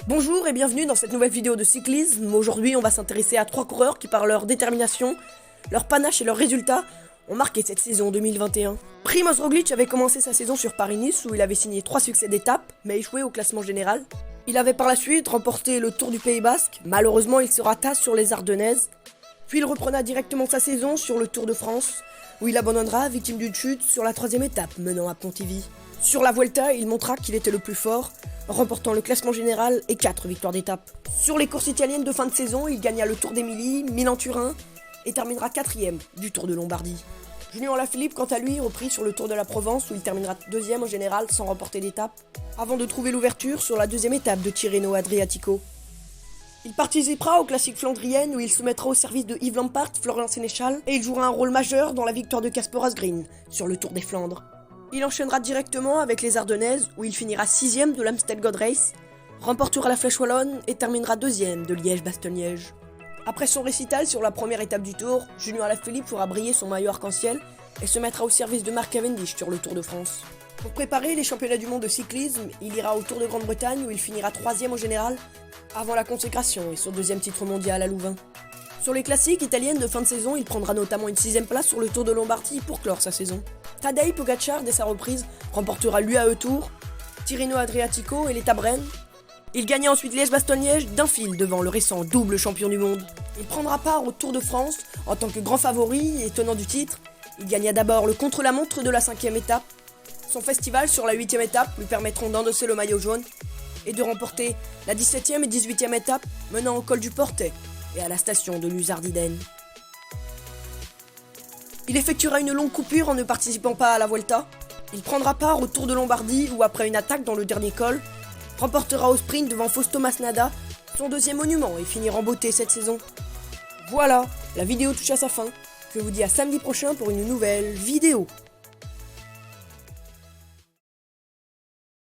Bonjour et bienvenue dans cette nouvelle vidéo de cyclisme. Aujourd'hui, on va s'intéresser à 3 coureurs qui, par leur détermination, leur panache et leurs résultats, ont marqué cette saison 2021. Primož Roglič avait commencé sa saison sur Paris-Nice où il avait signé 3 succès d'étape, mais échoué au classement général. Il avait par la suite remporté le Tour du Pays Basque. Malheureusement, il se rata sur les Ardennaises. Puis il reprendra directement sa saison sur le Tour de France, où il abandonnera, victime d'une chute, sur la 3e étape menant à Pontivy. Sur la Vuelta, il montra qu'il était le plus fort, remportant le classement général et 4 victoires d'étape. Sur les courses italiennes de fin de saison, il gagna le Tour d'Émilie, Milan-Turin et terminera 4e du Tour de Lombardie. Junior Alaphilippe, quant à lui, reprit sur le Tour de la Provence où il terminera 2e au général sans remporter d'étape, avant de trouver l'ouverture sur la 2e étape de Tirreno Adriatico. Il participera aux classiques flandriennes où il se mettra au service de Yves Lampaert, Florian Sénéchal et il jouera un rôle majeur dans la victoire de Casper Asgreen sur le Tour des Flandres. Il enchaînera directement avec les Ardennaises où il finira 6e de l'Amstel Gold Race, remportera la Flèche Wallonne et terminera 2e de Liège-Bastogne-Liège. Après son récital sur la première étape du Tour, Junior Alaphilippe fera briller son maillot arc-en-ciel et se mettra au service de Mark Cavendish sur le Tour de France. Pour préparer les championnats du monde de cyclisme, il ira au Tour de Grande-Bretagne où il finira 3e au général avant la consécration et son 2e titre mondial à Louvain. Sur les classiques italiennes de fin de saison, il prendra notamment une 6e place sur le Tour de Lombardie pour clore sa saison. Tadej Pogačar, dès sa reprise, remportera l'UAE Tour, Tirreno Adriatico et l'Étape Rennes. Il gagna ensuite Liège-Bastogne-Liège d'un fil devant le récent double champion du monde. Il prendra part au Tour de France en tant que grand favori et tenant du titre. Il gagna d'abord le contre-la-montre de la 5e étape. Son festival sur la 8e étape lui permettront d'endosser le maillot jaune et de remporter la 17e et 18e étape menant au col du Portet et à la station de Luzardiden. Il effectuera une longue coupure en ne participant pas à la Vuelta. Il prendra part au Tour de Lombardie où, après une attaque dans le dernier col, remportera au sprint devant Fausto Masnada son 2e monument et finira en beauté cette saison. Voilà, la vidéo touche à sa fin. Je vous dis à samedi prochain pour une nouvelle vidéo.